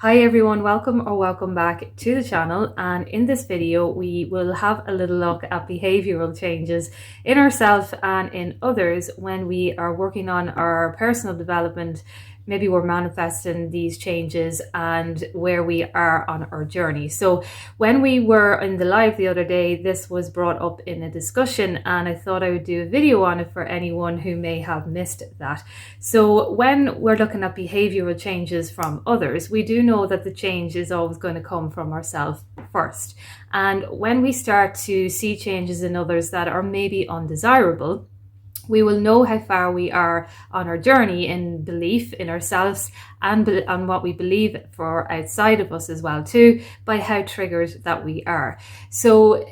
Hi everyone, welcome back to the channel, and in this video we will have a little look at behavioural changes in ourselves and in others when we are working on our personal development. Maybe we're manifesting these changes and where we are on our journey. So when we were in the live the other day, this was brought up in a discussion and I thought I would do a video on it for anyone who may have missed that. So when we're looking at behavioural changes from others, we do know that the change is always going to come from ourselves first. And when we start to see changes in others that are maybe undesirable, we will know how far we are on our journey in belief in ourselves and what we believe for outside of us as well too, by how triggered that we are. So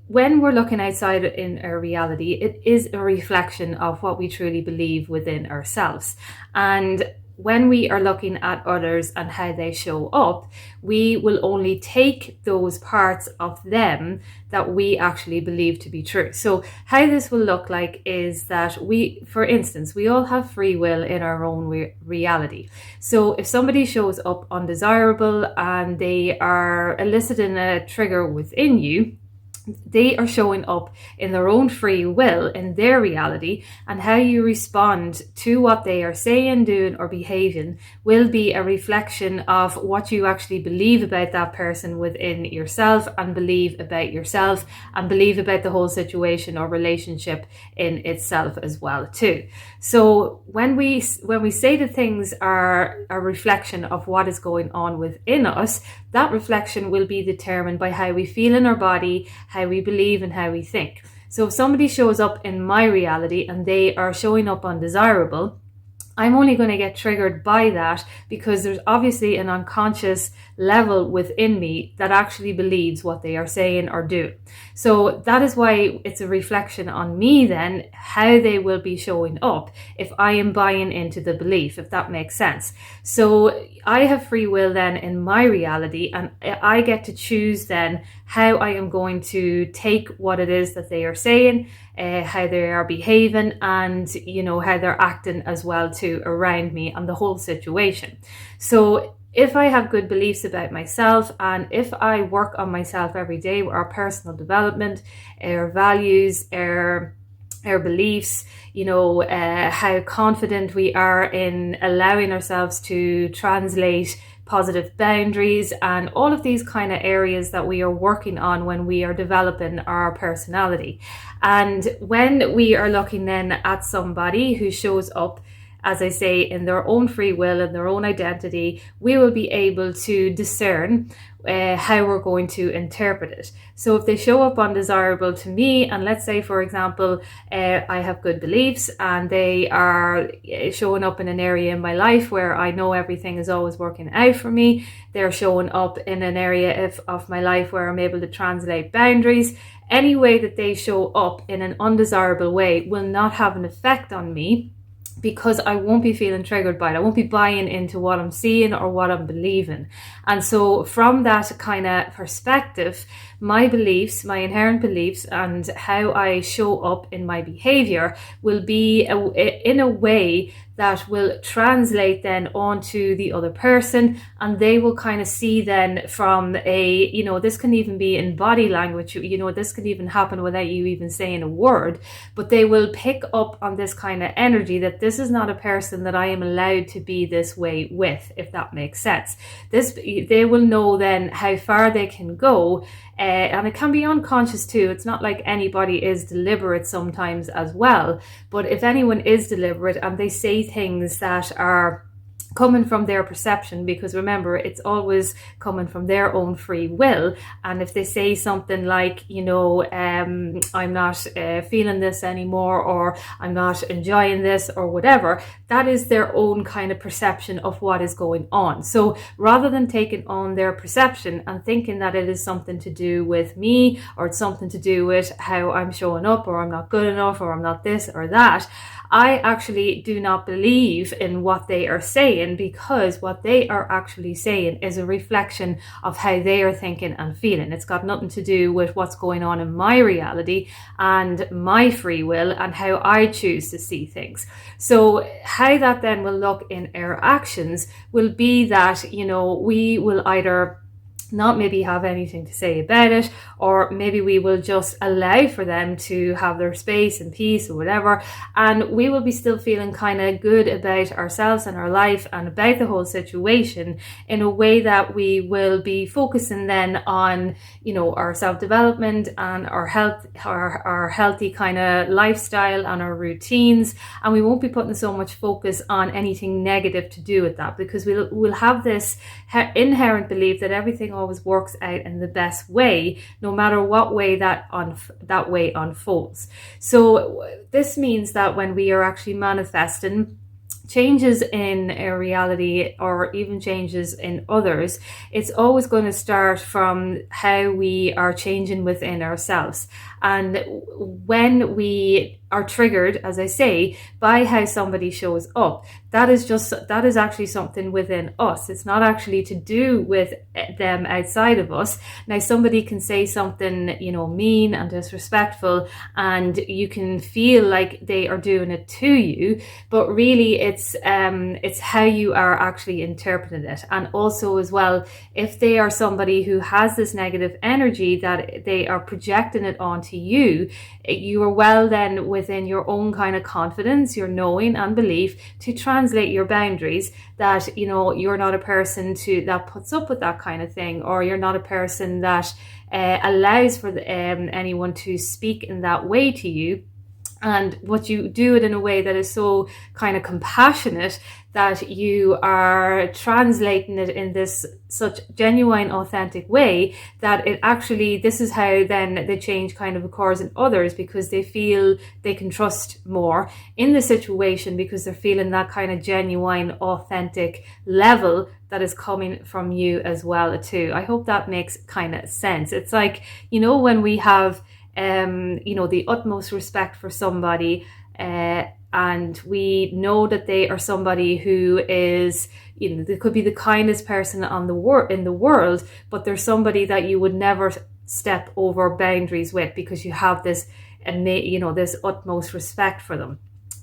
when we're looking outside in our reality, it is a reflection of what we truly believe within ourselves. And when we are looking at others and how they show up, we will only take those parts of them that we actually believe to be true. So how this will look like is that for instance, we all have free will in our own reality. So if somebody shows up undesirable and they are eliciting a trigger within you, they are showing up in their own free will in their reality, and how you respond to what they are saying, doing or behaving will be a reflection of what you actually believe about that person within yourself, and believe about yourself, and believe about the whole situation or relationship in itself as well too. So when we say that things are a reflection of what is going on within us, that reflection will be determined by how we feel in our body, how we believe and how we think. So if somebody shows up in my reality and they are showing up undesirable, I'm only going to get triggered by that because there's obviously an unconscious level within me that actually believes what they are saying or doing. So that is why it's a reflection on me then, how they will be showing up if I am buying into the belief, if that makes sense. So I have free will then in my reality, and I get to choose then how I am going to take what it is that they are saying, how they are behaving, and how they're acting as well too around me and the whole situation. So if I have good beliefs about myself, and if I work on myself every day with our personal development, our values, our beliefs, how confident we are in allowing ourselves to translate positive boundaries, and all of these kind of areas that we are working on when we are developing our personality. And when we are looking then at somebody who shows up, as I say, in their own free will and their own identity, we will be able to discern how we're going to interpret it. So if they show up undesirable to me, and let's say, for example, I have good beliefs and they are showing up in an area in my life where I know everything is always working out for me, they're showing up in an area of my life where I'm able to translate boundaries, any way that they show up in an undesirable way will not have an effect on me, because I won't be feeling triggered by it. I won't be buying into what I'm seeing or what I'm believing. And so from that kind of perspective, my beliefs, my inherent beliefs, and how I show up in my behavior will be in a way that will translate then onto the other person, and they will kind of see then from this can even be in body language, this can even happen without you even saying a word, but they will pick up on this kind of energy that this is not a person that I am allowed to be this way with, if that makes sense. They will know then how far they can go, and it can be unconscious too. It's not like anybody is deliberate sometimes as well, but if anyone is deliberate and they say things that are coming from their perception, because remember, it's always coming from their own free will, and if they say something like, I'm not feeling this anymore, or I'm not enjoying this, or whatever, that is their own kind of perception of what is going on. So rather than taking on their perception and thinking that it is something to do with me, or it's something to do with how I'm showing up, or I'm not good enough, or I'm not this or that, I actually do not believe in what they are saying, saying, because what they are actually saying is a reflection of how they are thinking and feeling. It's got nothing to do with what's going on in my reality and my free will and how I choose to see things. So how that then will look in our actions will be that, you know, we will either not maybe have anything to say about it, or maybe we will just allow for them to have their space and peace or whatever, and we will be still feeling kind of good about ourselves and our life and about the whole situation, in a way that we will be focusing then on, you know, our self-development and our health, our healthy kind of lifestyle and our routines, and we won't be putting so much focus on anything negative to do with that, because we'll have this inherent belief that everything always works out in the best way, no matter what way that way unfolds. So this means that when we are actually manifesting changes in our reality, or even changes in others, it's always going to start from how we are changing within ourselves. And when we are triggered, as I say, by how somebody shows up, that is actually something within us. It's not actually to do with them outside of us. Now, somebody can say something, you know, mean and disrespectful, and you can feel like they are doing it to you, but really it's how you are actually interpreting it. And also as well, if they are somebody who has this negative energy that they are projecting it onto you, you are well then within your own kind of confidence, your knowing and belief, to translate your boundaries, that, you know, you're not a person that puts up with that kind of thing, or you're not a person that allows for anyone to speak in that way to you. And what you do it in a way that is so kind of compassionate, that you are translating it in this such genuine, authentic way, that it actually, this is how then the change kind of occurs in others, because they feel they can trust more in the situation, because they're feeling that kind of genuine, authentic level that is coming from you as well too. I hope that makes kind of sense. It's like, you know, when we have you know, the utmost respect for somebody, and we know that they are somebody who is, you know, they could be the kindest person in the world, but they're somebody that you would never step over boundaries with, because you have this, you know, this utmost respect for them.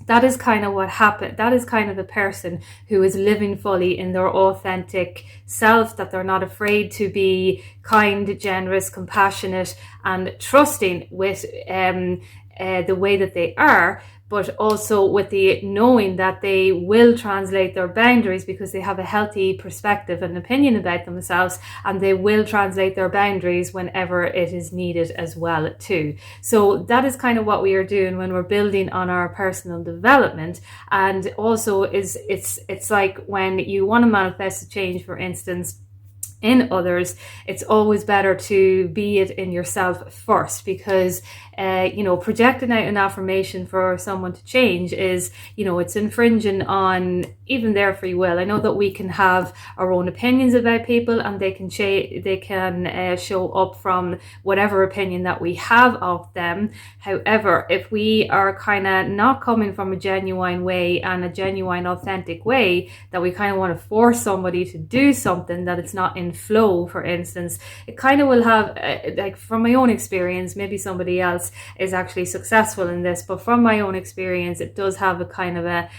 That is kind of what happened. That is kind of a person who is living fully in their authentic self, that they're not afraid to be kind, generous, compassionate, and trusting with the way that they are, but also with the knowing that they will translate their boundaries, because they have a healthy perspective and opinion about themselves, and they will translate their boundaries whenever it is needed as well too. So that is kind of what we are doing when we're building on our personal development. And also it's like when you want to manifest a change, for instance, in others, it's always better to be it in yourself first, because you know, projecting out an affirmation for someone to change is, you know, it's infringing on even their free will. I know that we can have our own opinions about people, and they can show up from whatever opinion that we have of them. However, if we are kind of not coming from a genuine way and a genuine, authentic way, that we kind of want to force somebody to do something that it's not in flow, for instance, it kind of will have, like from my own experience, maybe somebody else is actually successful in this, but from my own experience, it does have a kind of a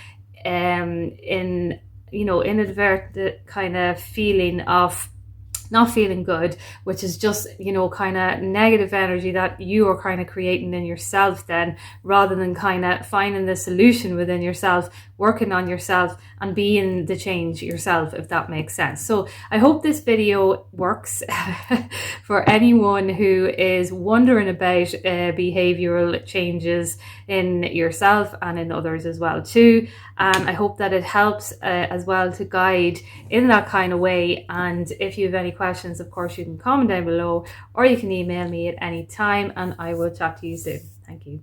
inadvertent kind of feeling of not feeling good, which is just, you know, kind of negative energy that you are kind of creating in yourself then, rather than kind of finding the solution within yourself, working on yourself and being the change yourself, if that makes sense. So I hope this video works for anyone who is wondering about behavioral changes in yourself and in others as well too. I hope that it helps as well to guide in that kind of way. And if you have any questions, of course, you can comment down below, or you can email me at any time, and I will chat to you soon. Thank you.